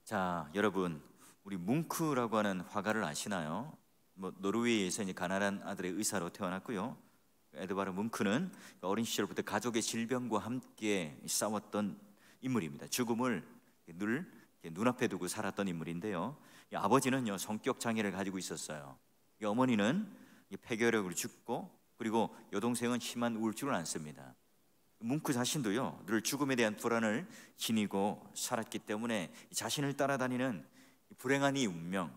자, 여러분, 우리 뭉크라고 하는 화가를 아시나요? 노르웨이에서 이제 가난한 아들의 의사로 태어났고요. 에드바르 뭉크는 어린 시절부터 가족의 질병과 함께 싸웠던 인물입니다. 죽음을 늘 눈앞에 두고 살았던 인물인데요. 아버지는요, 성격 장애를 가지고 있었어요. 어머니는 폐결핵으로 죽고, 그리고 여동생은 심한 우울증을 앓습니다. 뭉크 자신도요, 늘 죽음에 대한 불안을 지니고 살았기 때문에 자신을 따라다니는 불행한 이 운명,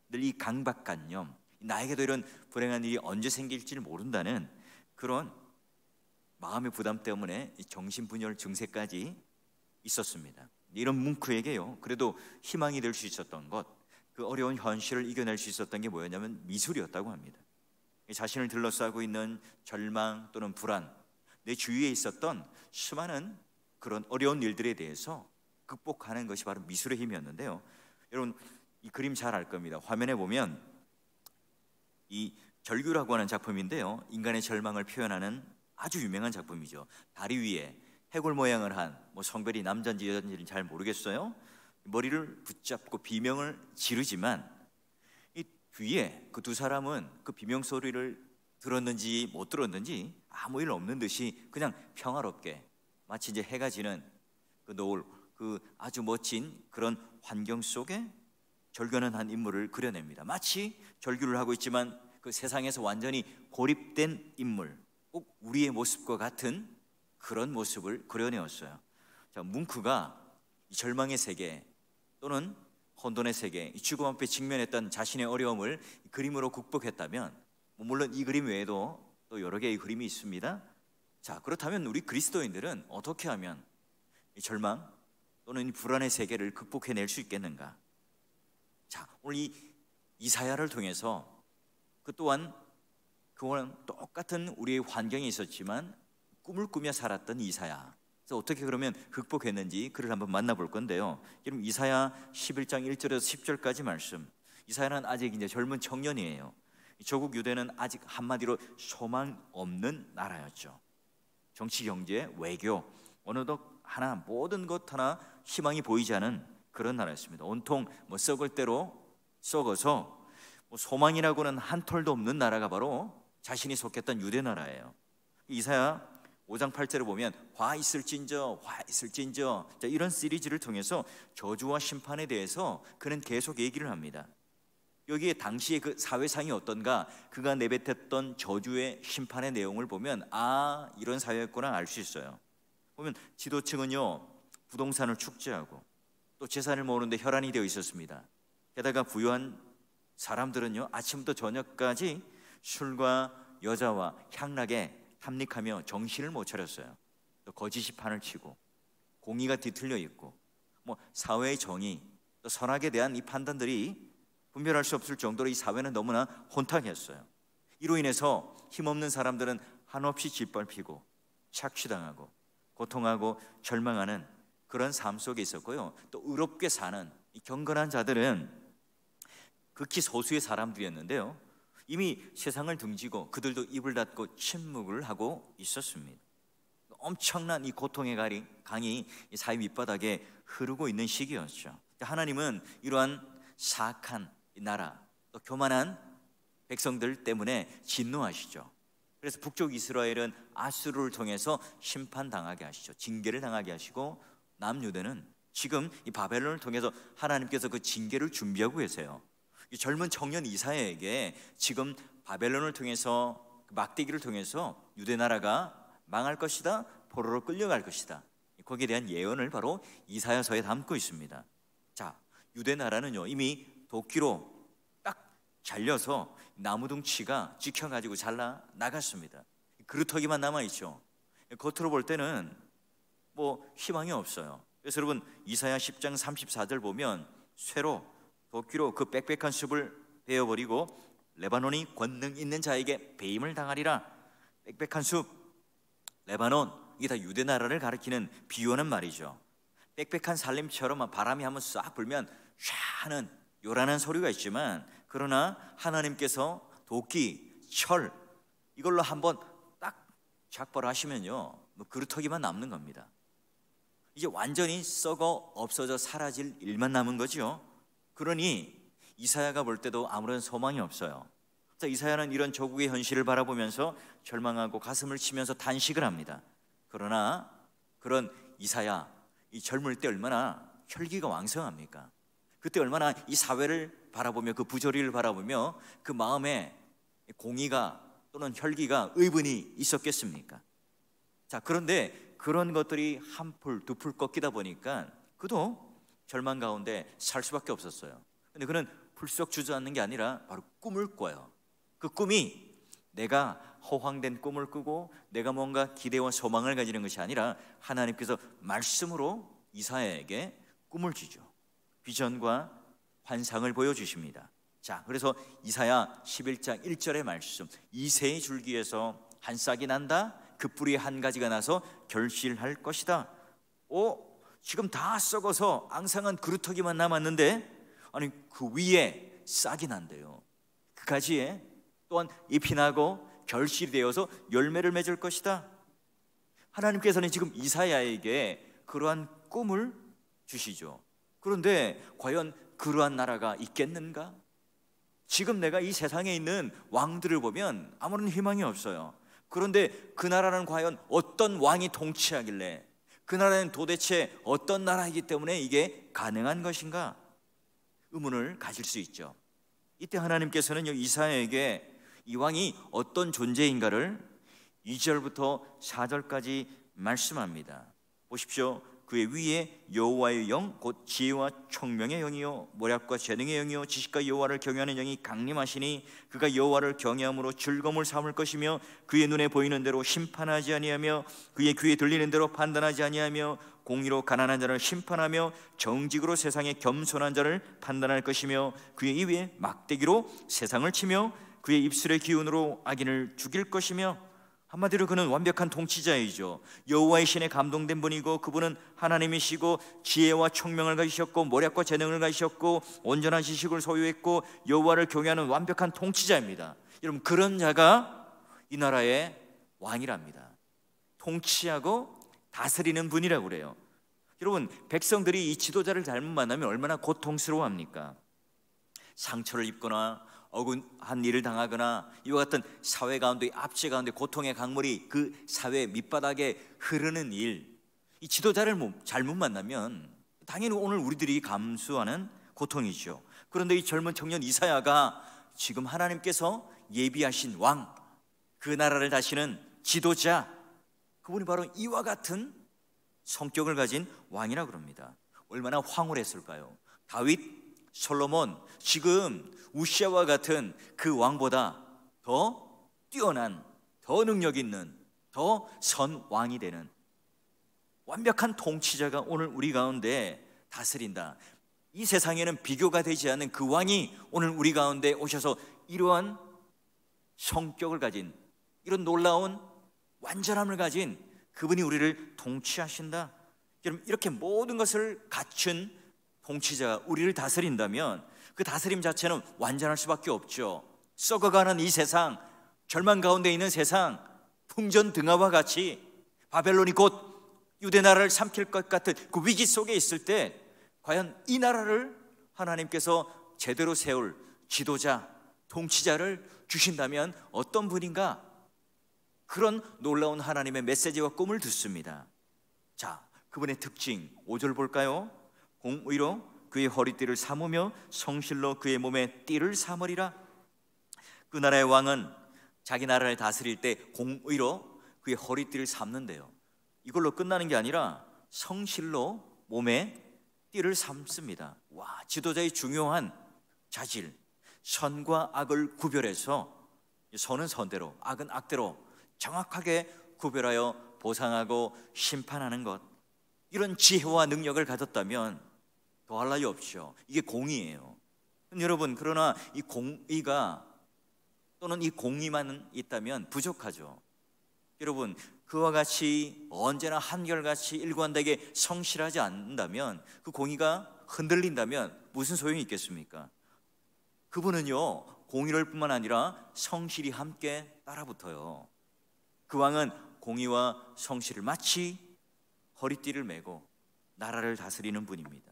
늘 이 강박관념, 나에게도 이런 불행한 일이 언제 생길지를 모른다는 그런 마음의 부담 때문에 정신분열 증세까지 있었습니다. 이런 뭉크에게요, 그래도 희망이 될 수 있었던 것, 그 어려운 현실을 이겨낼 수 있었던 게 뭐였냐면 미술이었다고 합니다. 자신을 둘러싸고 있는 절망 또는 불안, 내 주위에 있었던 수많은 그런 어려운 일들에 대해서 극복하는 것이 바로 미술의 힘이었는데요. 여러분, 이 그림 잘 알 겁니다. 화면에 보면 이 절규라고 하는 작품인데요, 인간의 절망을 표현하는 아주 유명한 작품이죠. 다리 위에 해골 모양을 한 성별이 남자인지 여자인지는 잘 모르겠어요. 머리를 붙잡고 비명을 지르지만 이 뒤에 그 두 사람은 그 비명 소리를 들었는지 못 들었는지 아무 일 없는 듯이 그냥 평화롭게 마치 이제 해가 지는 그 노을, 그 아주 멋진 그런 환경 속에 절규하는 한 인물을 그려냅니다. 마치 절규를 하고 있지만 그 세상에서 완전히 고립된 인물, 꼭 우리의 모습과 같은 그런 모습을 그려내었어요. 자, 뭉크가 이 절망의 세계 또는 혼돈의 세계, 이 죽음 앞에 직면했던 자신의 어려움을 그림으로 극복했다면, 물론 이 그림 외에도 또 여러 개의 그림이 있습니다. 자, 그렇다면 우리 그리스도인들은 어떻게 하면 이 절망 또는 이 불안의 세계를 극복해낼 수 있겠는가? 자, 오늘 이 이사야를 통해서 그 또한 그와 똑같은 우리의 환경에 있었지만 꿈을 꾸며 살았던 이사야, 그래서 어떻게 그러면 극복했는지 그를 한번 만나볼 건데요. 여러분, 이사야 11장 1절에서 10절까지 말씀. 이사야는 아직 이제 젊은 청년이에요. 조국 유대는 아직 한마디로 소망 없는 나라였죠. 정치, 경제, 외교, 어느덧 하나, 모든 것 하나 희망이 보이지 않은 그런 나라였습니다. 온통 썩을 대로 썩어서 소망이라고는 한 톨도 없는 나라가 바로 자신이 속했던 유대 나라예요. 이사야 5장 8절을 보면 화 있을진저, 화 있을진저, 자, 이런 시리즈를 통해서 저주와 심판에 대해서 그는 계속 얘기를 합니다. 여기에 당시의 그 사회상이 어떤가, 그가 내뱉었던 저주의 심판의 내용을 보면 이런 사회였구나 알 수 있어요. 보면 지도층은요, 부동산을 축제하고 또 재산을 모으는데 혈안이 되어 있었습니다. 게다가 부유한 사람들은요, 아침부터 저녁까지 술과 여자와 향락에 탐닉하며 정신을 못 차렸어요. 또 거짓이 판을 치고 공의가 뒤틀려 있고 사회의 정의 또 선악에 대한 이 판단들이 분별할 수 없을 정도로 이 사회는 너무나 혼탁했어요. 이로 인해서 힘없는 사람들은 한없이 짓밟히고 착취당하고 고통하고 절망하는 그런 삶 속에 있었고요. 또 의롭게 사는 이 경건한 자들은 극히 소수의 사람들이었는데요, 이미 세상을 등지고 그들도 입을 닫고 침묵을 하고 있었습니다. 엄청난 이 고통의 강이 이 사회 밑바닥에 흐르고 있는 시기였죠. 하나님은 이러한 사악한 나라, 또 교만한 백성들 때문에 진노하시죠. 그래서 북쪽 이스라엘은 아수르를 통해서 심판당하게 하시죠. 징계를 당하게 하시고 남유대는 지금 이 바벨론을 통해서 하나님께서 그 징계를 준비하고 계세요. 이 젊은 청년 이사야에게 지금 바벨론을 통해서, 막대기를 통해서 유대 나라가 망할 것이다, 포로로 끌려갈 것이다, 거기에 대한 예언을 바로 이사야서에 담고 있습니다. 자, 유대 나라는요, 이미 도끼로 딱 잘려서 나무둥치가 찍혀가지고 잘라 나갔습니다. 그루터기만 남아있죠. 겉으로 볼 때는 희망이 없어요. 그래서 여러분, 이사야 10장 34절 보면 쇠로 도끼로 그 빽빽한 숲을 베어버리고 레바논이 권능 있는 자에게 배임을 당하리라. 빽빽한 숲, 레바논, 이게 다 유대 나라를 가리키는 비유하는 말이죠. 빽빽한 산림처럼 바람이 한번 싹 불면 샤는 요란한 소리가 있지만, 그러나 하나님께서 도끼, 철 이걸로 한번 딱 작벌하시면요, 그루터기만 남는 겁니다. 이제 완전히 썩어 없어져 사라질 일만 남은 거죠. 그러니 이사야가 볼 때도 아무런 소망이 없어요. 자, 이사야는 이런 조국의 현실을 바라보면서 절망하고 가슴을 치면서 단식을 합니다. 그러나 그런 이사야, 이 젊을 때 얼마나 혈기가 왕성합니까? 그때 얼마나 이 사회를 바라보며 그 부조리를 바라보며 그 마음에 공의가 또는 혈기가 의분이 있었겠습니까? 자, 그런데 그런 것들이 한풀 두풀 꺾이다 보니까 그도 절망 가운데 살 수밖에 없었어요. 근데 그는 불쑥 주저앉는 게 아니라 바로 꿈을 꿔요. 그 꿈이 내가 허황된 꿈을 꾸고 내가 뭔가 기대와 소망을 가지는 것이 아니라 하나님께서 말씀으로 이사야에게 꿈을 주죠. 비전과 환상을 보여주십니다. 자, 그래서 이사야 11장 1절의 말씀, 이새의 줄기에서 한 싹이 난다, 그 뿌리에 한 가지가 나서 결실할 것이다. 지금 다 썩어서 앙상한 그루터기만 남았는데 아니 그 위에 싹이 난대요. 그 가지에 또한 잎이 나고 결실이 되어서 열매를 맺을 것이다. 하나님께서는 지금 이사야에게 그러한 꿈을 주시죠. 그런데 과연 그러한 나라가 있겠는가? 지금 내가 이 세상에 있는 왕들을 보면 아무런 희망이 없어요. 그런데 그 나라는 과연 어떤 왕이 통치하길래, 그 나라는 도대체 어떤 나라이기 때문에 이게 가능한 것인가? 의문을 가질 수 있죠. 이때 하나님께서는 이사야에게 이 왕이 어떤 존재인가를 2절부터 4절까지 말씀합니다. 보십시오. 그의 위에 여호와의 영 곧 지혜와 총명의 영이요 모략과 재능의 영이요 지식과 여호와를 경외하는 영이 강림하시니 그가 여호와를 경외함으로 즐거움을 삼을 것이며 그의 눈에 보이는 대로 심판하지 아니하며 그의 귀에 들리는 대로 판단하지 아니하며 공의로 가난한 자를 심판하며 정직으로 세상에 겸손한 자를 판단할 것이며 그의 입에 막대기로 세상을 치며 그의 입술의 기운으로 악인을 죽일 것이며, 한마디로 그는 완벽한 통치자이죠. 여호와의 신에 감동된 분이고 그분은 하나님이시고 지혜와 총명을 가지셨고 모략과 재능을 가지셨고 온전한 지식을 소유했고 여호와를 경외하는 완벽한 통치자입니다. 여러분, 그런 자가 이 나라의 왕이랍니다. 통치하고 다스리는 분이라고 그래요. 여러분, 백성들이 이 지도자를 잘못 만나면 얼마나 고통스러워합니까? 상처를 입거나 억울한 일을 당하거나 이와 같은 사회 가운데 압제 가운데 고통의 강물이 그 사회 밑바닥에 흐르는 일, 이 지도자를 잘못 만나면 당연히 오늘 우리들이 감수하는 고통이죠. 그런데 이 젊은 청년 이사야가 지금 하나님께서 예비하신 왕, 그 나라를 다스리는 지도자, 그분이 바로 이와 같은 성격을 가진 왕이라고 그럽니다. 얼마나 황홀했을까요? 다윗, 솔로몬, 지금 우시아와 같은 그 왕보다 더 뛰어난, 더 능력 있는, 더 선 왕이 되는 완벽한 통치자가 오늘 우리 가운데 다스린다. 이 세상에는 비교가 되지 않는 그 왕이 오늘 우리 가운데 오셔서 이러한 성격을 가진, 이런 놀라운 완전함을 가진 그분이 우리를 통치하신다. 여러분, 이렇게 모든 것을 갖춘 통치자가 우리를 다스린다면 그 다스림 자체는 완전할 수밖에 없죠. 썩어가는 이 세상, 절망 가운데 있는 세상, 풍전등화와 같이 바벨론이 곧 유대 나라를 삼킬 것 같은 그 위기 속에 있을 때 과연 이 나라를 하나님께서 제대로 세울 지도자, 통치자를 주신다면 어떤 분인가? 그런 놀라운 하나님의 메시지와 꿈을 듣습니다. 자, 그분의 특징 5절 볼까요? 공의로 그의 허리띠를 삼으며 성실로 그의 몸에 띠를 삼으리라. 그 나라의 왕은 자기 나라를 다스릴 때 공의로 그의 허리띠를 삼는데요. 이걸로 끝나는 게 아니라 성실로 몸에 띠를 삼습니다. 와, 지도자의 중요한 자질, 선과 악을 구별해서 선은 선대로, 악은 악대로 정확하게 구별하여 보상하고 심판하는 것, 이런 지혜와 능력을 가졌다면 더할 나위 없죠. 이게 공의예요. 여러분, 그러나 이 공의가 또는 이 공의만 있다면 부족하죠. 여러분, 그와 같이 언제나 한결같이 일관되게 성실하지 않는다면, 그 공의가 흔들린다면 무슨 소용이 있겠습니까? 그분은요, 공의를 뿐만 아니라 성실이 함께 따라붙어요. 그 왕은 공의와 성실을 마치 허리띠를 메고 나라를 다스리는 분입니다.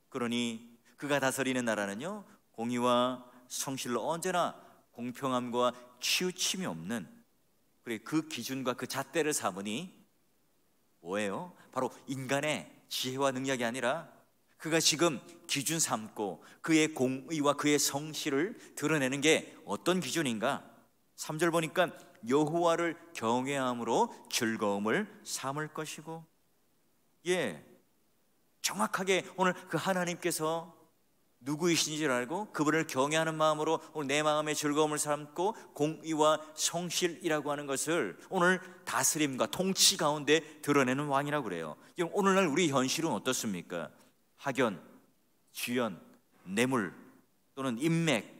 그러니 그가 다스리는 나라는요, 공의와 성실로 언제나 공평함과 치우침이 없는, 그래 그 기준과 그 잣대를 삼으니 뭐예요? 바로 인간의 지혜와 능력이 아니라 그가 지금 기준 삼고 그의 공의와 그의 성실을 드러내는 게 어떤 기준인가? 3절 보니까 여호와를 경외함으로 즐거움을 삼을 것이고, 정확하게 오늘 그 하나님께서 누구이신지를 알고 그분을 경외하는 마음으로 오늘 내 마음의 즐거움을 삼고 공의와 성실이라고 하는 것을 오늘 다스림과 통치 가운데 드러내는 왕이라고 그래요. 오늘날 우리 현실은 어떻습니까? 학연, 지연, 뇌물 또는 인맥,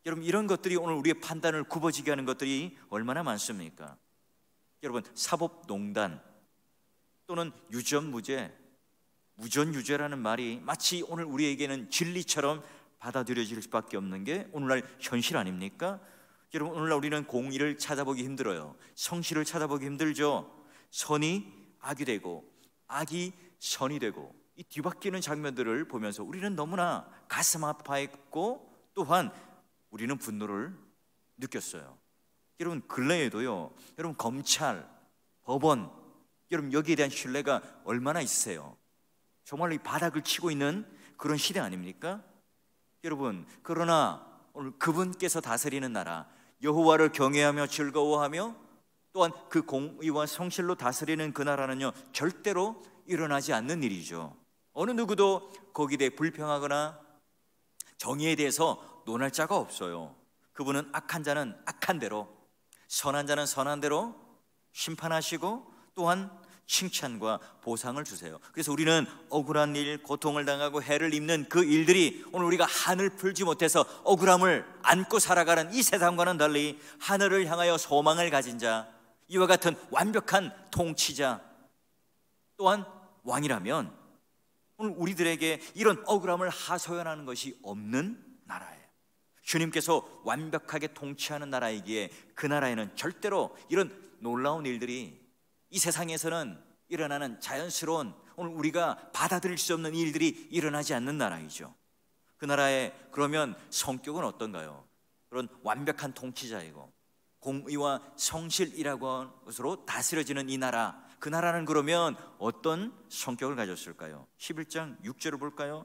여러분 이런 것들이 오늘 우리의 판단을 굽어지게 하는 것들이 얼마나 많습니까? 여러분 사법농단 또는 유전무죄, 무전유죄라는 말이 마치 오늘 우리에게는 진리처럼 받아들여질 수밖에 없는 게 오늘날 현실 아닙니까? 여러분 오늘날 우리는 공의를 찾아보기 힘들어요. 성실을 찾아보기 힘들죠. 선이 악이 되고 악이 선이 되고 이 뒤바뀌는 장면들을 보면서 우리는 너무나 가슴 아파했고 또한 우리는 분노를 느꼈어요. 여러분 근래에도요, 여러분 검찰, 법원, 여러분 여기에 대한 신뢰가 얼마나 있으세요? 정말로 이 바닥을 치고 있는 그런 시대 아닙니까? 여러분 그러나 오늘 그분께서 다스리는 나라, 여호와를 경외하며 즐거워하며 또한 그 공의와 성실로 다스리는 그 나라는요 절대로 일어나지 않는 일이죠. 어느 누구도 거기에 대해 불평하거나 정의에 대해서 논할 자가 없어요. 그분은 악한 자는 악한 대로, 선한 자는 선한 대로 심판하시고 또한 칭찬과 보상을 주세요. 그래서 우리는 억울한 일, 고통을 당하고 해를 입는 그 일들이 오늘 우리가 하늘 풀지 못해서 억울함을 안고 살아가는 이 세상과는 달리 하늘을 향하여 소망을 가진 자, 이와 같은 완벽한 통치자 또한 왕이라면 오늘 우리들에게 이런 억울함을 하소연하는 것이 없는 나라예요. 주님께서 완벽하게 통치하는 나라이기에 그 나라에는 절대로 이런 놀라운 일들이 이 세상에서는 일어나는 자연스러운 오늘 우리가 받아들일 수 없는 일들이 일어나지 않는 나라이죠. 그 나라의 그러면 성격은 어떤가요? 그런 완벽한 통치자이고 공의와 성실이라고 하는 것으로 다스려지는 이 나라, 그 나라는 그러면 어떤 성격을 가졌을까요? 11장 6절을 볼까요?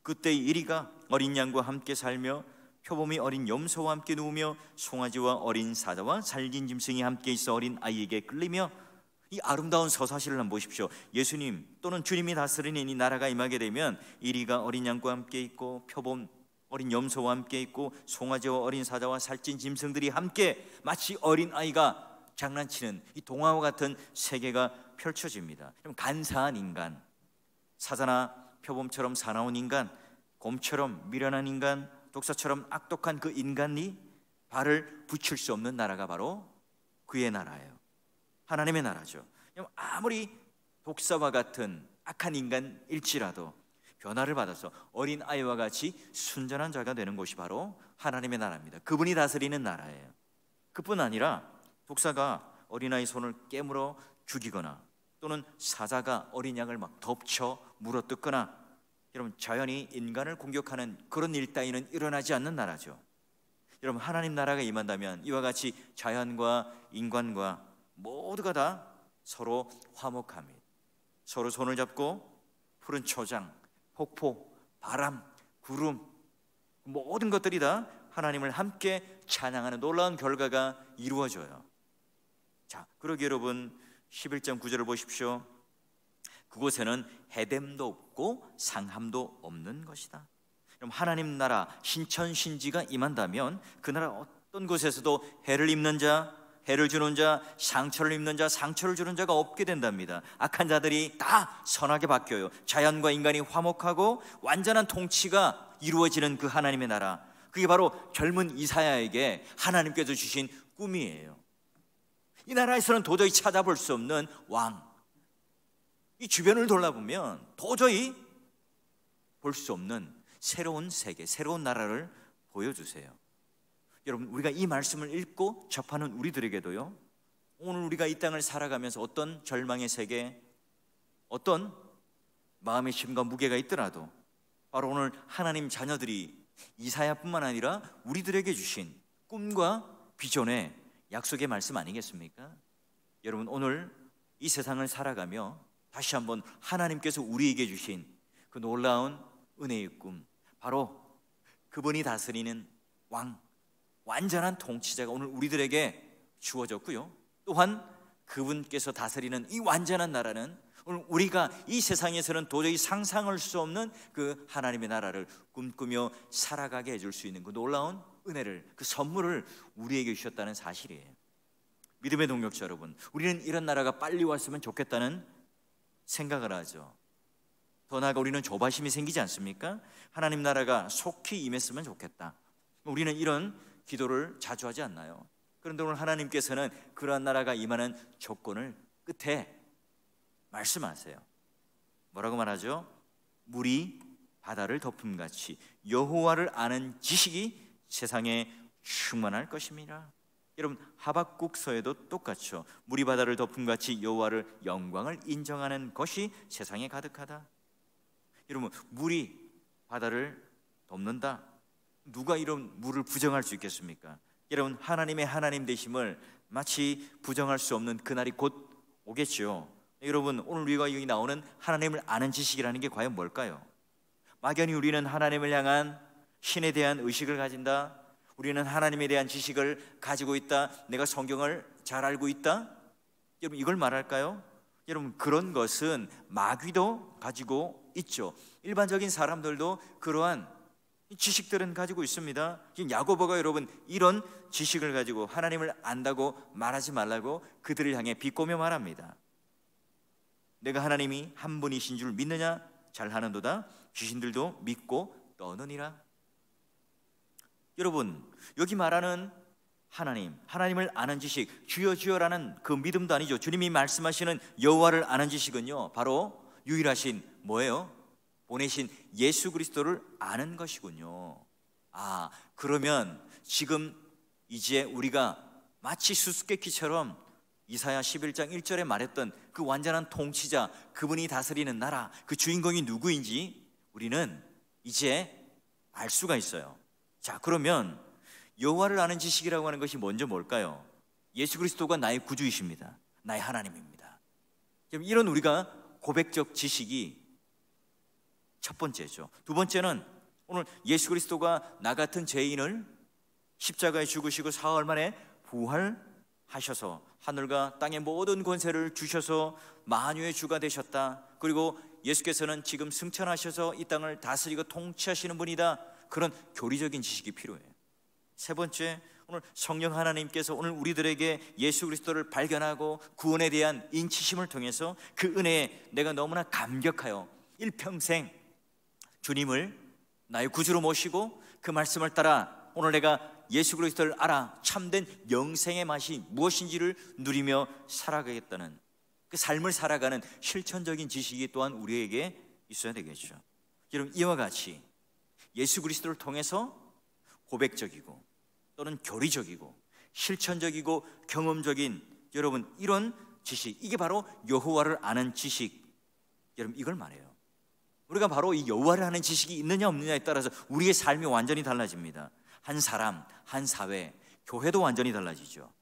그때 이리가 어린 양과 함께 살며 표범이 어린 염소와 함께 누우며 송아지와 어린 사자와 살진 짐승이 함께 있어 어린 아이에게 끌리며, 이 아름다운 서사시를 한번 보십시오. 예수님 또는 주님이 다스리는 이 나라가 임하게 되면 이리가 어린 양과 함께 있고 표범 어린 염소와 함께 있고 송아지와 어린 사자와 살찐 짐승들이 함께 마치 어린 아이가 장난치는 이 동화와 같은 세계가 펼쳐집니다. 간사한 인간, 사자나 표범처럼 사나운 인간, 곰처럼 미련한 인간, 독사처럼 악독한 그 인간이 발을 붙일 수 없는 나라가 바로 그의 나라예요. 하나님의 나라죠. 아무리 독사와 같은 악한 인간일지라도 변화를 받아서 어린 아이와 같이 순전한 자가 되는 곳이 바로 하나님의 나라입니다. 그분이 다스리는 나라예요. 그뿐 아니라 독사가 어린아이 손을 깨물어 죽이거나 또는 사자가 어린 양을 막 덮쳐 물어뜯거나 여러분 자연이 인간을 공격하는 그런 일 따위는 일어나지 않는 나라죠. 여러분 하나님 나라가 임한다면 이와 같이 자연과 인간과 모두가 다 서로 화목합니다. 서로 손을 잡고 푸른 초장, 폭포, 바람, 구름 모든 것들이 다 하나님을 함께 찬양하는 놀라운 결과가 이루어져요. 자, 그러기 여러분 11장 9절을 보십시오. 그곳에는 해됨도 없고 상함도 없는 것이다. 그럼 하나님 나라 신천신지가 임한다면 그 나라 어떤 곳에서도 해를 입는 자, 해를 주는 자, 상처를 입는 자, 상처를 주는 자가 없게 된답니다. 악한 자들이 다 선하게 바뀌어요. 자연과 인간이 화목하고 완전한 통치가 이루어지는 그 하나님의 나라, 그게 바로 젊은 이사야에게 하나님께서 주신 꿈이에요. 이 나라에서는 도저히 찾아볼 수 없는 왕, 이 주변을 돌아보면 도저히 볼 수 없는 새로운 세계, 새로운 나라를 보여주세요. 여러분 우리가 이 말씀을 읽고 접하는 우리들에게도요, 오늘 우리가 이 땅을 살아가면서 어떤 절망의 세계, 어떤 마음의 심과 무게가 있더라도 바로 오늘 하나님 자녀들이 이사야뿐만 아니라 우리들에게 주신 꿈과 비전의 약속의 말씀 아니겠습니까? 여러분, 오늘 이 세상을 살아가며 다시 한번 하나님께서 우리에게 주신 그 놀라운 은혜의 꿈, 바로 그분이 다스리는 왕, 완전한 통치자가 오늘 우리들에게 주어졌고요, 또한 그분께서 다스리는 이 완전한 나라는 오늘 우리가 이 세상에서는 도저히 상상할 수 없는 그 하나님의 나라를 꿈꾸며 살아가게 해줄 수 있는 그 놀라운 은혜를, 그 선물을 우리에게 주셨다는 사실이에요. 믿음의 동력자 여러분, 우리는 이런 나라가 빨리 왔으면 좋겠다는 생각을 하죠. 더 나아가 우리는 조바심이 생기지 않습니까? 하나님 나라가 속히 임했으면 좋겠다. 우리는 이런 기도를 자주 하지 않나요? 그런데 오늘 하나님께서는 그러한 나라가 임하는 조건을 끝에 말씀하세요. 뭐라고 말하죠? 물이 바다를 덮음같이 여호와를 아는 지식이 세상에 충만할 것입니다. 여러분, 하박국서에도 똑같죠. 물이 바다를 덮음같이 여호와를 영광을 인정하는 것이 세상에 가득하다. 여러분, 물이 바다를 덮는다. 누가 이런 물을 부정할 수 있겠습니까? 여러분, 하나님의 하나님 되심을 마치 부정할 수 없는 그날이 곧 오겠죠. 여러분, 오늘 우리가 여기 나오는 하나님을 아는 지식이라는 게 과연 뭘까요? 막연히 우리는 하나님을 향한 신에 대한 의식을 가진다, 우리는 하나님에 대한 지식을 가지고 있다, 내가 성경을 잘 알고 있다, 여러분 이걸 말할까요? 여러분, 그런 것은 마귀도 가지고 있죠. 일반적인 사람들도 그러한 지식들은 가지고 있습니다. 지금 야고보가 여러분 이런 지식을 가지고 하나님을 안다고 말하지 말라고 그들을 향해 비꼬며 말합니다. 내가 하나님이 한 분이신 줄 믿느냐? 잘하는도다. 귀신들도 믿고 떠느니라. 여러분, 여기 말하는 하나님, 하나님을 아는 지식, 주여 주여라는 그 믿음도 아니죠. 주님이 말씀하시는 여호와를 아는 지식은요, 바로 유일하신 뭐예요? 보내신 예수 그리스도를 아는 것이군요. 아, 그러면 지금 이제 우리가 마치 수수께끼처럼 이사야 11장 1절에 말했던 그 완전한 통치자, 그분이 다스리는 나라, 그 주인공이 누구인지 우리는 이제 알 수가 있어요. 자, 그러면 여호와를 아는 지식이라고 하는 것이 먼저 뭘까요? 예수 그리스도가 나의 구주이십니다. 나의 하나님입니다. 이런 우리가 고백적 지식이 첫 번째죠. 두 번째는 오늘 예수 그리스도가 나 같은 죄인을 십자가에 죽으시고 사흘 만에 부활하셔서 하늘과 땅의 모든 권세를 주셔서 만유의 주가 되셨다. 그리고 예수께서는 지금 승천하셔서 이 땅을 다스리고 통치하시는 분이다. 그런 교리적인 지식이 필요해요. 세 번째, 오늘 성령 하나님께서 오늘 우리들에게 예수 그리스도를 발견하고 구원에 대한 인치심을 통해서 그 은혜에 내가 너무나 감격하여 일평생 주님을 나의 구주로 모시고 그 말씀을 따라 오늘 내가 예수 그리스도를 알아 참된 영생의 맛이 무엇인지를 누리며 살아가겠다는 그 삶을 살아가는 실천적인 지식이 또한 우리에게 있어야 되겠죠. 여러분, 이와 같이 예수 그리스도를 통해서 고백적이고 또는 교리적이고 실천적이고 경험적인 여러분 이런 지식, 이게 바로 여호와를 아는 지식. 여러분, 이걸 말해요. 우리가 바로 이 여호와를 아는 지식이 있느냐 없느냐에 따라서 우리의 삶이 완전히 달라집니다. 한 사람, 한 사회, 교회도 완전히 달라지죠.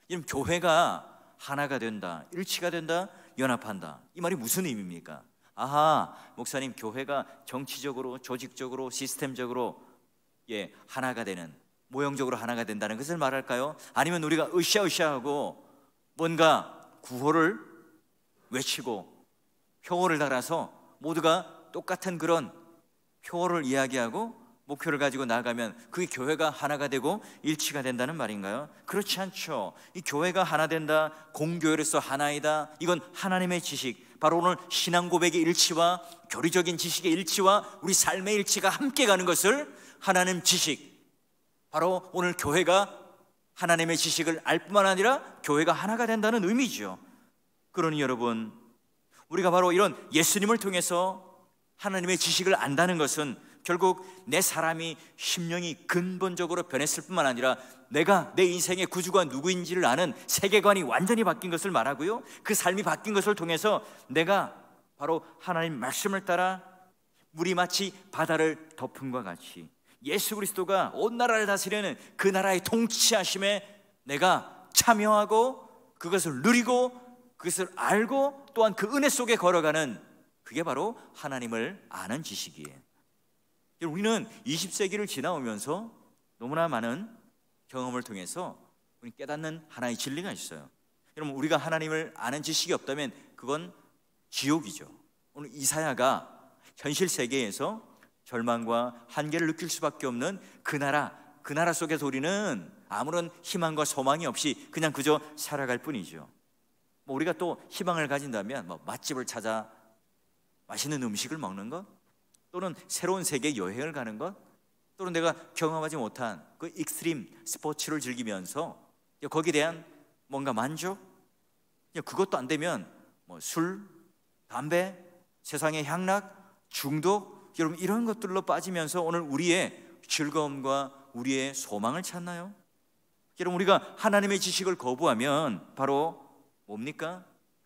여러분, 교회가 하나가 된다, 일치가 된다, 연합한다, 이 말이 무슨 의미입니까? 아하, 목사님, 교회가 정치적으로, 조직적으로, 시스템적으로 하나가 되는, 모형적으로 하나가 된다는 것을 말할까요? 아니면 우리가 으쌰으쌰하고 뭔가 구호를 외치고 표어를 달아서 모두가 똑같은 그런 표어를 이야기하고 목표를 가지고 나아가면 그게 교회가 하나가 되고 일치가 된다는 말인가요? 그렇지 않죠. 이 교회가 하나 된다, 공교회로서 하나이다, 이건 하나님의 지식, 바로 오늘 신앙 고백의 일치와 교리적인 지식의 일치와 우리 삶의 일치가 함께 가는 것을 하나님 지식, 바로 오늘 교회가 하나님의 지식을 알 뿐만 아니라 교회가 하나가 된다는 의미죠. 그러니 여러분, 우리가 바로 이런 예수님을 통해서 하나님의 지식을 안다는 것은 결국 내 사람이 심령이 근본적으로 변했을 뿐만 아니라 내가 내 인생의 구주가 누구인지를 아는 세계관이 완전히 바뀐 것을 말하고요, 그 삶이 바뀐 것을 통해서 내가 바로 하나님 말씀을 따라 물이 마치 바다를 덮음과 같이 예수 그리스도가 온 나라를 다스리는 그 나라의 통치하심에 내가 참여하고 그것을 누리고 그것을 알고 또한 그 은혜 속에 걸어가는, 그게 바로 하나님을 아는 지식이에요. 우리는 20세기를 지나오면서 너무나 많은 경험을 통해서 우리 깨닫는 하나의 진리가 있어요. 여러분, 우리가 하나님을 아는 지식이 없다면 그건 지옥이죠. 오늘 이사야가 현실 세계에서 절망과 한계를 느낄 수밖에 없는 그 나라 속에서 우리는 아무런 희망과 소망이 없이 그냥 그저 살아갈 뿐이죠. 우리가 또 희망을 가진다면 맛집을 찾아 맛있는 음식을 먹는 것, 또는 새로운 세계 여행을 가는 것, 또는 내가 경험하지 못한 그 익스트림 스포츠를 즐기면서 거기에 대한 뭔가 만족, 그것도 안 되면 술, 담배, 세상의 향락, 중독, 여러분 이런 것들로 빠지면서 오늘 우리의 즐거움과 우리의 소망을 찾나요? 여러분, 우리가 하나님의 지식을 거부하면 바로 뭡니까?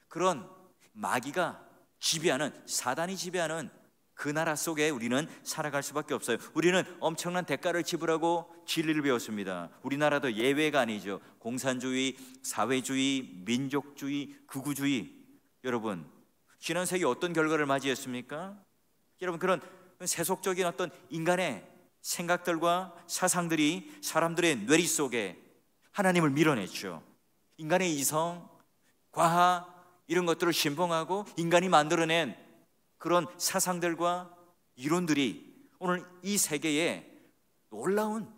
그런 마귀가 지배하는, 사단이 지배하는 그 나라 속에 우리는 살아갈 수밖에 없어요. 우리는 엄청난 대가를 지불하고 진리를 배웠습니다. 우리나라도 예외가 아니죠. 공산주의, 사회주의, 민족주의, 극우주의. 여러분, 지난 세기 어떤 결과를 맞이했습니까? 여러분, 그런 세속적인 어떤 인간의 생각들과 사상들이 사람들의 뇌리 속에 하나님을 밀어냈죠. 인간의 이성, 과학 이런 것들을 신봉하고 인간이 만들어낸 그런 사상들과 이론들이 오늘 이 세계에 놀라운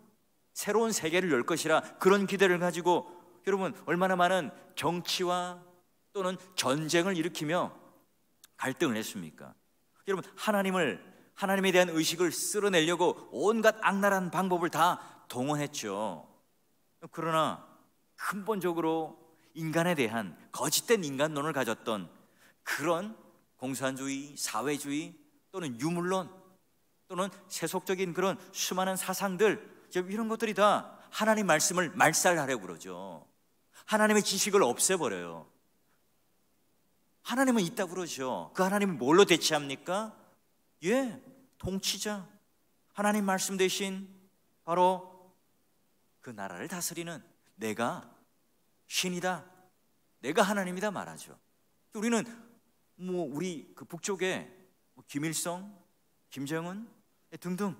새로운 세계를 열 것이라 그런 기대를 가지고 여러분 얼마나 많은 정치와 또는 전쟁을 일으키며 갈등을 했습니까? 여러분, 하나님에 대한 의식을 쓸어내려고 온갖 악랄한 방법을 다 동원했죠. 그러나 근본적으로 인간에 대한 거짓된 인간론을 가졌던 그런 공산주의, 사회주의 또는 유물론 또는 세속적인 그런 수많은 사상들, 이런 것들이 다 하나님 말씀을 말살하려고 그러죠. 하나님의 지식을 없애버려요. 하나님은 있다고 그러죠. 그 하나님은 뭘로 대체합니까? 통치자, 하나님 말씀 대신 바로 그 나라를 다스리는 내가 신이다, 내가 하나님이다 말하죠. 우리는 우리 그 북쪽에 김일성, 김정은 등등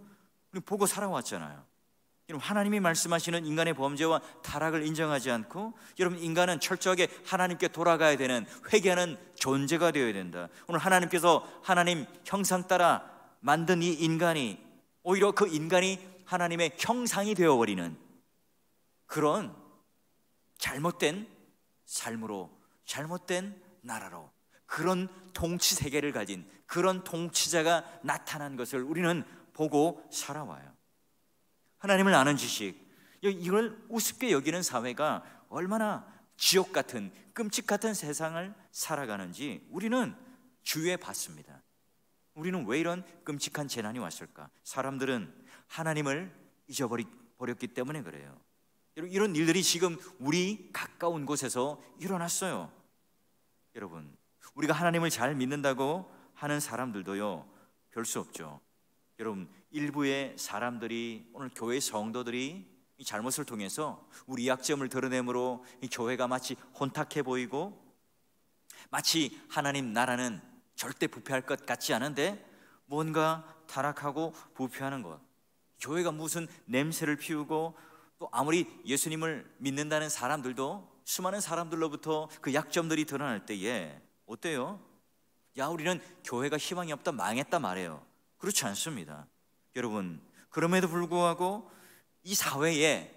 우리 보고 살아왔잖아요. 여러분, 하나님이 말씀하시는 인간의 범죄와 타락을 인정하지 않고 여러분 인간은 철저하게 하나님께 돌아가야 되는 회개하는 존재가 되어야 된다. 오늘 하나님께서 하나님 형상 따라 만든 이 인간이 오히려 그 인간이 하나님의 형상이 되어버리는 그런 잘못된 삶으로, 잘못된 나라로, 그런 통치 세계를 가진 그런 통치자가 나타난 것을 우리는 보고 살아와요. 하나님을 아는 지식, 이걸 우습게 여기는 사회가 얼마나 지옥 같은 끔찍 같은 세상을 살아가는지 우리는 주위에 봤습니다. 우리는 왜 이런 끔찍한 재난이 왔을까? 사람들은 하나님을 잊어버렸기 때문에 그래요. 이런 일들이 지금 우리 가까운 곳에서 일어났어요. 여러분, 우리가 하나님을 잘 믿는다고 하는 사람들도요, 별 수 없죠. 여러분, 일부의 사람들이, 오늘 교회 성도들이 이 잘못을 통해서 우리 약점을 드러내므로 이 교회가 마치 혼탁해 보이고 마치 하나님 나라는 절대 부패할 것 같지 않은데 뭔가 타락하고 부패하는 것, 교회가 무슨 냄새를 피우고 또 아무리 예수님을 믿는다는 사람들도 수많은 사람들로부터 그 약점들이 드러날 때에 어때요? 우리는 교회가 희망이 없다, 망했다 말해요. 그렇지 않습니다. 여러분, 그럼에도 불구하고 이 사회에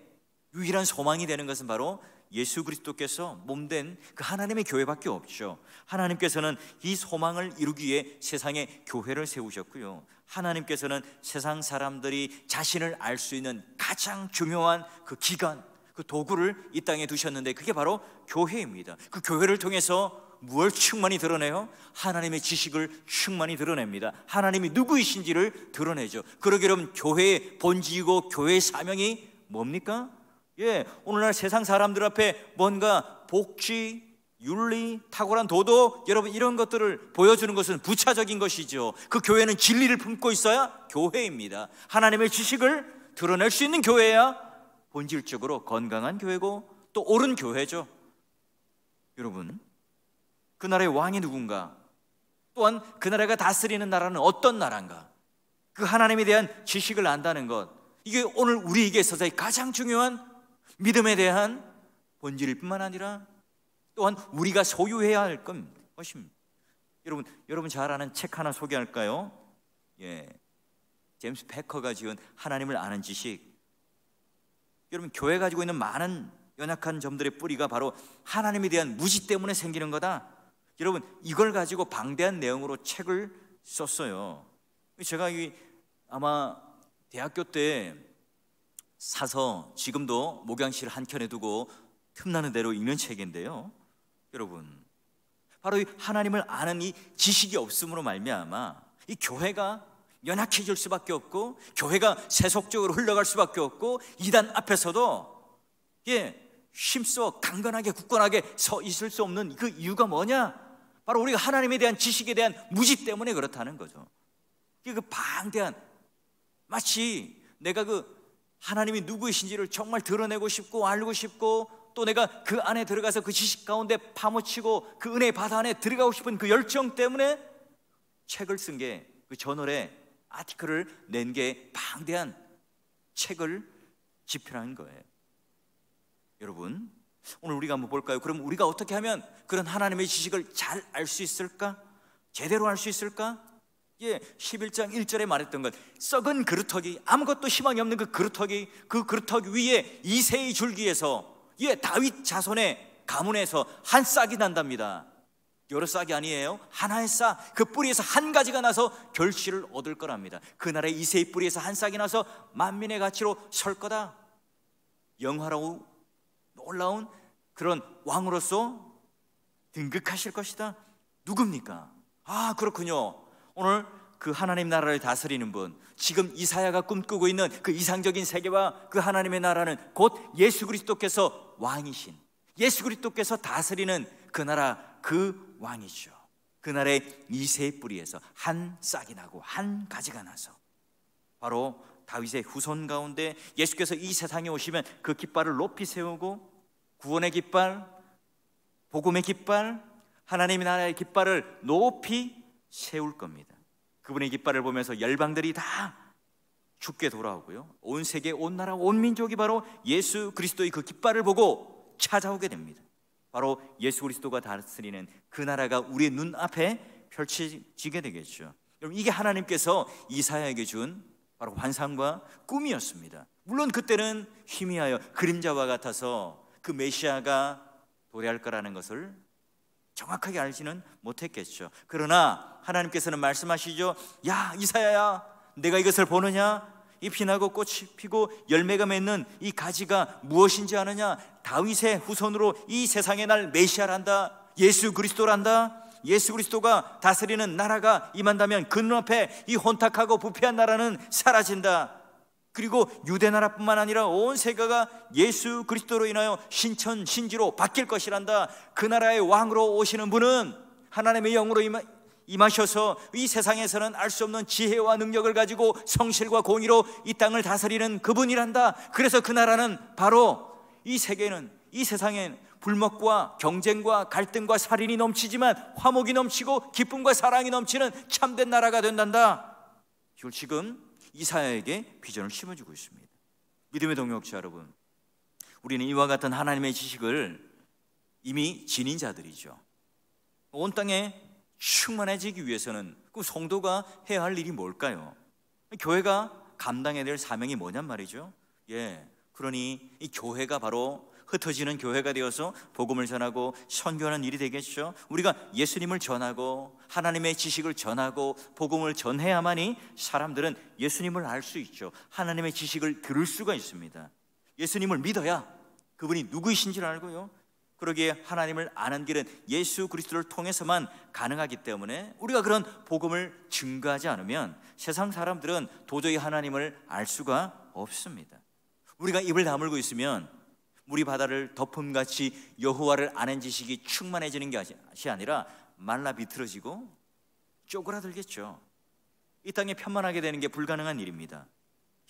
유일한 소망이 되는 것은 바로 예수 그리스도께서 몸된 그 하나님의 교회밖에 없죠. 하나님께서는 이 소망을 이루기 위해 세상에 교회를 세우셨고요, 하나님께서는 세상 사람들이 자신을 알 수 있는 가장 중요한 그 기관, 그 도구를 이 땅에 두셨는데 그게 바로 교회입니다. 그 교회를 통해서 무엇을 충만히 드러내요? 하나님의 지식을 충만히 드러냅니다. 하나님이 누구이신지를 드러내죠. 그러게 여러분, 교회의 본질이고 교회의 사명이 뭡니까? 오늘날 세상 사람들 앞에 뭔가 복지, 윤리, 탁월한 도덕, 여러분 이런 것들을 보여주는 것은 부차적인 것이죠. 그 교회는 진리를 품고 있어야 교회입니다. 하나님의 지식을 드러낼 수 있는 교회야 본질적으로 건강한 교회고 또 옳은 교회죠. 여러분, 그 나라의 왕이 누군가, 또한 그 나라가 다스리는 나라는 어떤 나라인가, 그 하나님에 대한 지식을 안다는 것, 이게 오늘 우리에게 있어서의 가장 중요한 믿음에 대한 본질일 뿐만 아니라 또한 우리가 소유해야 할 것입니다. 여러분 잘 아는 책 하나 소개할까요? 제임스 패커가 지은 하나님을 아는 지식. 여러분, 교회 가지고 있는 많은 연약한 점들의 뿌리가 바로 하나님에 대한 무지 때문에 생기는 거다. 여러분, 이걸 가지고 방대한 내용으로 책을 썼어요. 제가 아마 대학교 때 사서 지금도 목양실 한켠에 두고 틈나는 대로 읽는 책인데요. 여러분, 바로 이 하나님을 아는 이 지식이 없음으로 말미암아 이 교회가 연약해질 수밖에 없고, 교회가 세속적으로 흘러갈 수밖에 없고, 이단 앞에서도 힘써 강건하게 굳건하게 서 있을 수 없는 그 이유가 뭐냐? 바로 우리가 하나님에 대한 지식에 대한 무지 때문에 그렇다는 거죠. 그 방대한, 마치 내가 그 하나님이 누구이신지를 정말 드러내고 싶고 알고 싶고, 또 내가 그 안에 들어가서 그 지식 가운데 파묻히고 그 은혜의 바다 안에 들어가고 싶은 그 열정 때문에 책을 쓴 게, 그 저널에 아티클을 낸 게 방대한 책을 집필한 거예요. 여러분, 오늘 우리가 한번 볼까요? 그럼 우리가 어떻게 하면 그런 하나님의 지식을 잘 알 수 있을까? 제대로 알 수 있을까? 11장 1절에 말했던 것, 썩은 그루터기, 아무것도 희망이 없는 그 그루터기, 그 그루터기 위에 이새의 줄기에서 다윗 자손의 가문에서 한 싹이 난답니다. 여러 싹이 아니에요. 하나의 싹, 그 뿌리에서 한 가지가 나서 결실을 얻을 거랍니다. 그 나라의 이새의 뿌리에서 한 싹이 나서 만민의 가치로 설 거다. 영화로운 놀라운 그런 왕으로서 등극하실 것이다. 누굽니까? 그렇군요. 오늘 그 하나님 나라를 다스리는 분, 지금 이사야가 꿈꾸고 있는 그 이상적인 세계와 그 하나님의 나라는 곧 예수 그리스도께서 왕이신, 예수 그리스도께서 다스리는 그 나라, 그 왕이죠. 그 나라의 이새의 뿌리에서 한 싹이 나고 한 가지가 나서 바로 다윗의 후손 가운데 예수께서 이 세상에 오시면 그 깃발을 높이 세우고 구원의 깃발, 복음의 깃발, 하나님의 나라의 깃발을 높이 세울 겁니다. 그분의 깃발을 보면서 열방들이 다 죽게 돌아오고요, 온 세계, 온 나라, 온 민족이 바로 예수 그리스도의 그 깃발을 보고 찾아오게 됩니다. 바로 예수 그리스도가 다스리는 그 나라가 우리의 눈앞에 펼쳐지게 되겠죠. 여러분, 이게 하나님께서 이사야에게 준 바로 환상과 꿈이었습니다. 물론 그때는 희미하여 그림자와 같아서 그 메시아가 도래할 거라는 것을 정확하게 알지는 못했겠죠. 그러나 하나님께서는 말씀하시죠. 야, 이사야야, 내가 이것을 보느냐? 이 피나고 꽃이 피고 열매가 맺는 이 가지가 무엇인지 아느냐? 다윗의 후손으로 이 세상에 날 메시아란다. 예수 그리스도란다. 예수 그리스도가 다스리는 나라가 임한다면 그 눈앞에 이 혼탁하고 부패한 나라는 사라진다. 그리고 유대 나라뿐만 아니라 온 세계가 예수 그리스도로 인하여 신천 신지로 바뀔 것이란다. 그 나라의 왕으로 오시는 분은 하나님의 영으로 임하셔서 이 세상에서는 알 수 없는 지혜와 능력을 가지고 성실과 공의로 이 땅을 다스리는 그분이란다. 그래서 그 나라는 바로 이 세계는, 이 세상엔 불목과 경쟁과 갈등과 살인이 넘치지만 화목이 넘치고 기쁨과 사랑이 넘치는 참된 나라가 된단다. 이걸 지금 이사야에게 비전을 심어주고 있습니다. 믿음의 동역자 여러분, 우리는 이와 같은 하나님의 지식을 이미 지닌 자들이죠. 온 땅에 충만해지기 위해서는 그 성도가 해야 할 일이 뭘까요? 교회가 감당해야 될 사명이 뭐냔 말이죠. 그러니 이 교회가 바로 흩어지는 교회가 되어서 복음을 전하고 선교하는 일이 되겠죠. 우리가 예수님을 전하고 하나님의 지식을 전하고 복음을 전해야만이 사람들은 예수님을 알 수 있죠. 하나님의 지식을 들을 수가 있습니다. 예수님을 믿어야 그분이 누구이신지를 알고요, 그러기에 하나님을 아는 길은 예수 그리스도를 통해서만 가능하기 때문에 우리가 그런 복음을 증거하지 않으면 세상 사람들은 도저히 하나님을 알 수가 없습니다. 우리가 입을 다물고 있으면 물이 바다를 덮음같이 여호와를 아는 지식이 충만해지는 것이 아니라 말라 비틀어지고 쪼그라들겠죠. 이 땅에 편만하게 되는 게 불가능한 일입니다.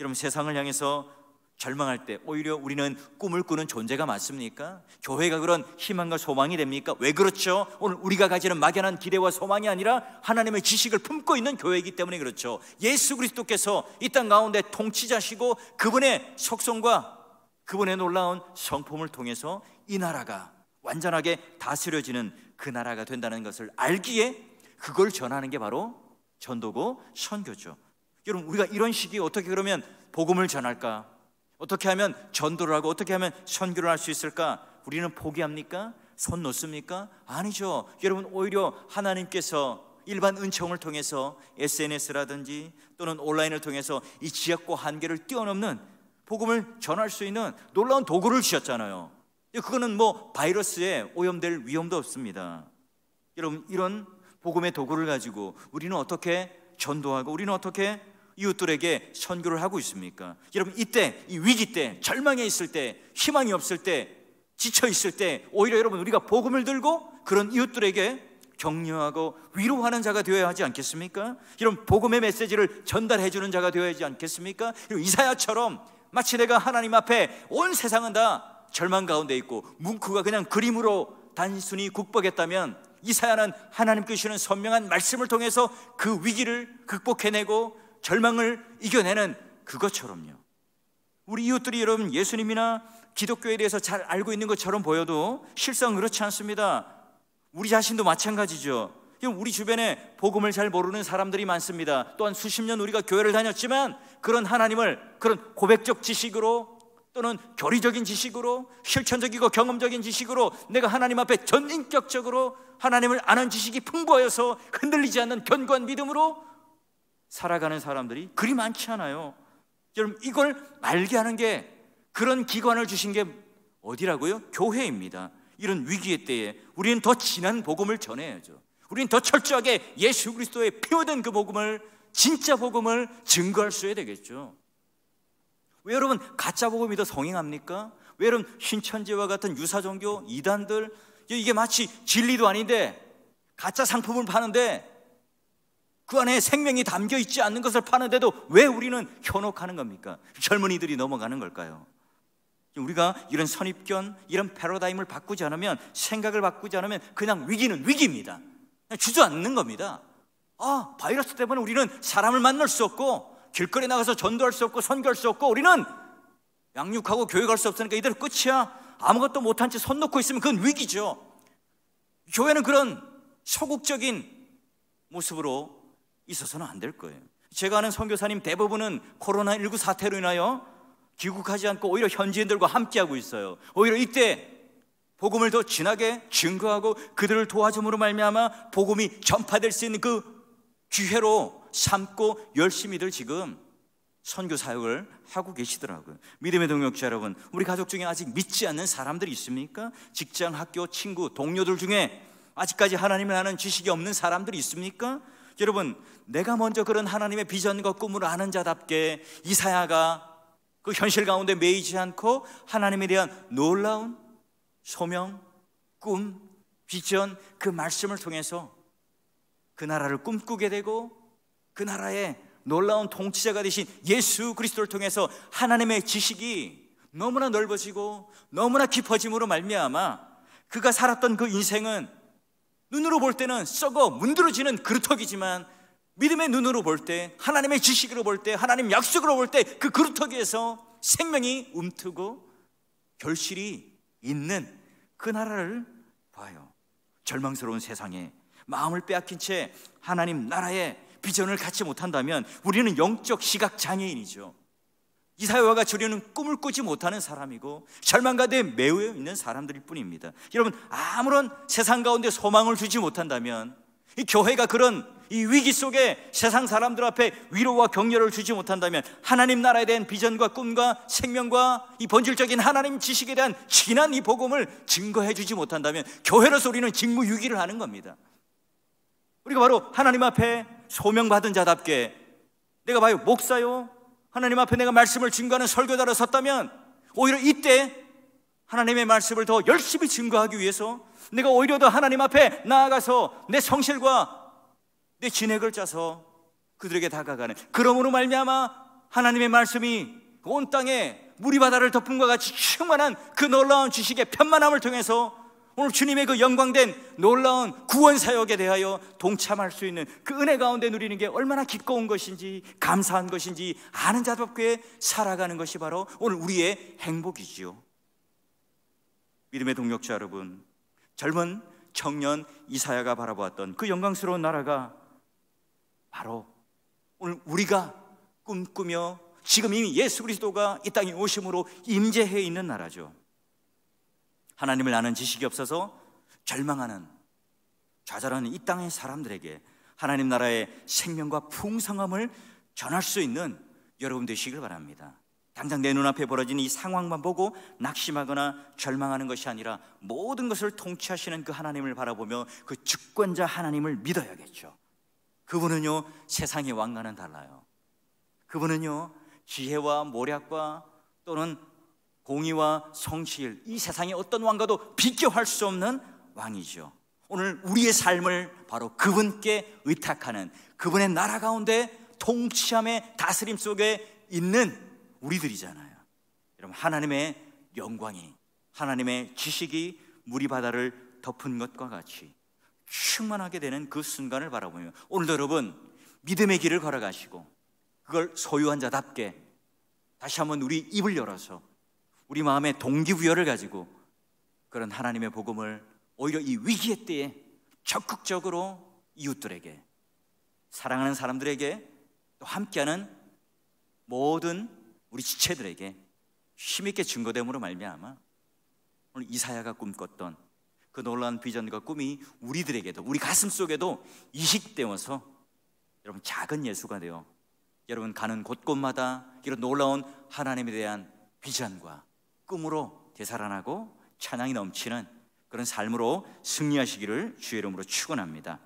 여러분, 세상을 향해서 절망할 때 오히려 우리는 꿈을 꾸는 존재가 맞습니까? 교회가 그런 희망과 소망이 됩니까? 왜 그렇죠? 오늘 우리가 가지는 막연한 기대와 소망이 아니라 하나님의 지식을 품고 있는 교회이기 때문에 그렇죠. 예수 그리스도께서 이 땅 가운데 통치자시고 그분의 속성과 그분의 놀라운 성품을 통해서 이 나라가 완전하게 다스려지는 그 나라가 된다는 것을 알기에 그걸 전하는 게 바로 전도고 선교죠. 여러분, 우리가 이런 시기에 어떻게 그러면 복음을 전할까? 어떻게 하면 전도를 하고 어떻게 하면 선교를 할 수 있을까? 우리는 포기합니까? 손 놓습니까? 아니죠. 여러분, 오히려 하나님께서 일반 은총을 통해서 SNS라든지 또는 온라인을 통해서 이 지역과 한계를 뛰어넘는 복음을 전할 수 있는 놀라운 도구를 주셨잖아요. 그거는 뭐 바이러스에 오염될 위험도 없습니다. 여러분, 이런 복음의 도구를 가지고 우리는 어떻게 전도하고 우리는 어떻게 이웃들에게 선교를 하고 있습니까? 여러분, 이때, 이 위기 때, 절망에 있을 때, 희망이 없을 때, 지쳐 있을 때 오히려 여러분, 우리가 복음을 들고 그런 이웃들에게 격려하고 위로하는 자가 되어야 하지 않겠습니까? 여러분, 복음의 메시지를 전달해 주는 자가 되어야 하지 않겠습니까? 이사야처럼 마치 내가 하나님 앞에 온 세상은 다 절망 가운데 있고 뭉크가 그냥 그림으로 단순히 국법했다면, 이사야는 하나님께 주시는 선명한 말씀을 통해서 그 위기를 극복해내고 절망을 이겨내는 그것처럼요. 우리 이웃들이 여러분 예수님이나 기독교에 대해서 잘 알고 있는 것처럼 보여도 실상 그렇지 않습니다. 우리 자신도 마찬가지죠. 우리 주변에 복음을 잘 모르는 사람들이 많습니다. 또한 수십 년 우리가 교회를 다녔지만 그런 하나님을 그런 고백적 지식으로 또는 교리적인 지식으로 실천적이고 경험적인 지식으로 내가 하나님 앞에 전인격적으로 하나님을 아는 지식이 풍부하여서 흔들리지 않는 견고한 믿음으로 살아가는 사람들이 그리 많지 않아요. 여러분, 이걸 알게 하는 게, 그런 기관을 주신 게 어디라고요? 교회입니다. 이런 위기의 때에 우리는 더 진한 복음을 전해야죠. 우리는 더 철저하게 예수 그리스도의 피 얻은 그 복음을, 진짜 복음을 증거할 수 있어야 되겠죠. 왜 여러분 가짜 복음이 더 성행합니까? 왜 여러분 신천지와 같은 유사종교 이단들, 이게 마치 진리도 아닌데 가짜 상품을 파는데 그 안에 생명이 담겨 있지 않는 것을 파는데도 왜 우리는 현혹하는 겁니까? 젊은이들이 넘어가는 걸까요? 우리가 이런 선입견, 이런 패러다임을 바꾸지 않으면, 생각을 바꾸지 않으면 그냥 위기는 위기입니다. 그냥 주저앉는 겁니다. 바이러스 때문에 우리는 사람을 만날 수 없고 길거리에 나가서 전도할 수 없고 선교할 수 없고 우리는 양육하고 교육할 수 없으니까 이대로 끝이야. 아무것도 못한 채 손 놓고 있으면 그건 위기죠. 교회는 그런 소극적인 모습으로 있어서는 안 될 거예요. 제가 아는 선교사님 대부분은 코로나19 사태로 인하여 귀국하지 않고 오히려 현지인들과 함께하고 있어요. 오히려 이때 복음을 더 진하게 증거하고 그들을 도와줌으로 말미암아 복음이 전파될 수 있는 그 기회로 삼고 열심히들 지금 선교 사역을 하고 계시더라고요. 믿음의 동역자 여러분, 우리 가족 중에 아직 믿지 않는 사람들이 있습니까? 직장, 학교, 친구, 동료들 중에 아직까지 하나님을 아는 지식이 없는 사람들이 있습니까? 여러분, 내가 먼저 그런 하나님의 비전과 꿈을 아는 자답게 이사야가 그 현실 가운데 매이지 않고 하나님에 대한 놀라운 소명, 꿈, 비전, 그 말씀을 통해서 그 나라를 꿈꾸게 되고 그 나라의 놀라운 통치자가 되신 예수 그리스도를 통해서 하나님의 지식이 너무나 넓어지고 너무나 깊어짐으로 말미암아 그가 살았던 그 인생은 눈으로 볼 때는 썩어 문드러지는 그루터기지만 믿음의 눈으로 볼 때, 하나님의 지식으로 볼 때, 하나님 약속으로 볼 때 그 그루터기에서 생명이 움트고 결실이 있는 그 나라를 봐요. 절망스러운 세상에 마음을 빼앗긴 채 하나님 나라의 비전을 갖지 못한다면 우리는 영적 시각 장애인이죠. 이사야와 같이 우리는 꿈을 꾸지 못하는 사람이고 절망 가운데 매여 있는 사람들일 뿐입니다. 여러분, 아무런 세상 가운데 소망을 주지 못한다면, 이 교회가 그런 이 위기 속에 세상 사람들 앞에 위로와 격려를 주지 못한다면, 하나님 나라에 대한 비전과 꿈과 생명과 이 본질적인 하나님 지식에 대한 진한 이 복음을 증거해 주지 못한다면 교회로서 우리는 직무유기를 하는 겁니다. 우리가 바로 하나님 앞에 소명받은 자답게, 내가 봐요 목사요, 하나님 앞에 내가 말씀을 증거하는 설교자로 섰다면 오히려 이때 하나님의 말씀을 더 열심히 증거하기 위해서 내가 오히려 더 하나님 앞에 나아가서 내 성실과 내 진액을 짜서 그들에게 다가가는, 그러므로 말미암아 하나님의 말씀이 온 땅에 물이 바다를 덮은 것 같이 충만한 그 놀라운 지식의 편만함을 통해서 오늘 주님의 그 영광된 놀라운 구원 사역에 대하여 동참할 수 있는 그 은혜 가운데 누리는 게 얼마나 기꺼운 것인지, 감사한 것인지 아는 자답게 살아가는 것이 바로 오늘 우리의 행복이지요. 믿음의 동역자 여러분, 젊은 청년 이사야가 바라보았던 그 영광스러운 나라가 바로 오늘 우리가 꿈꾸며 지금 이미 예수 그리스도가 이 땅에 오심으로 임재해 있는 나라죠. 하나님을 아는 지식이 없어서 절망하는, 좌절하는 이 땅의 사람들에게 하나님 나라의 생명과 풍성함을 전할 수 있는 여러분 되시길 바랍니다. 당장 내 눈앞에 벌어진 이 상황만 보고 낙심하거나 절망하는 것이 아니라 모든 것을 통치하시는 그 하나님을 바라보며 그 주권자 하나님을 믿어야겠죠. 그분은요, 세상의 왕과는 달라요. 그분은요, 지혜와 모략과 또는 공의와 성실, 이 세상의 어떤 왕과도 비교할 수 없는 왕이죠. 오늘 우리의 삶을 바로 그분께 의탁하는, 그분의 나라 가운데 통치함의 다스림 속에 있는 우리들이잖아요. 여러분, 하나님의 영광이, 하나님의 지식이 물이 바다를 덮은 것과 같이 충만하게 되는 그 순간을 바라보며 오늘도 여러분 믿음의 길을 걸어가시고 그걸 소유한 자답게 다시 한번 우리 입을 열어서 우리 마음에 동기부여를 가지고 그런 하나님의 복음을 오히려 이 위기의 때에 적극적으로 이웃들에게, 사랑하는 사람들에게, 또 함께하는 모든 우리 지체들에게 힘있게 증거됨으로 말미암아 오늘 이사야가 꿈꿨던 그 놀라운 비전과 꿈이 우리들에게도, 우리 가슴 속에도 이식되어서 여러분 작은 예수가 되어 여러분 가는 곳곳마다 이런 놀라운 하나님에 대한 비전과 꿈으로 되살아나고 찬양이 넘치는 그런 삶으로 승리하시기를 주의 이름으로 축원합니다.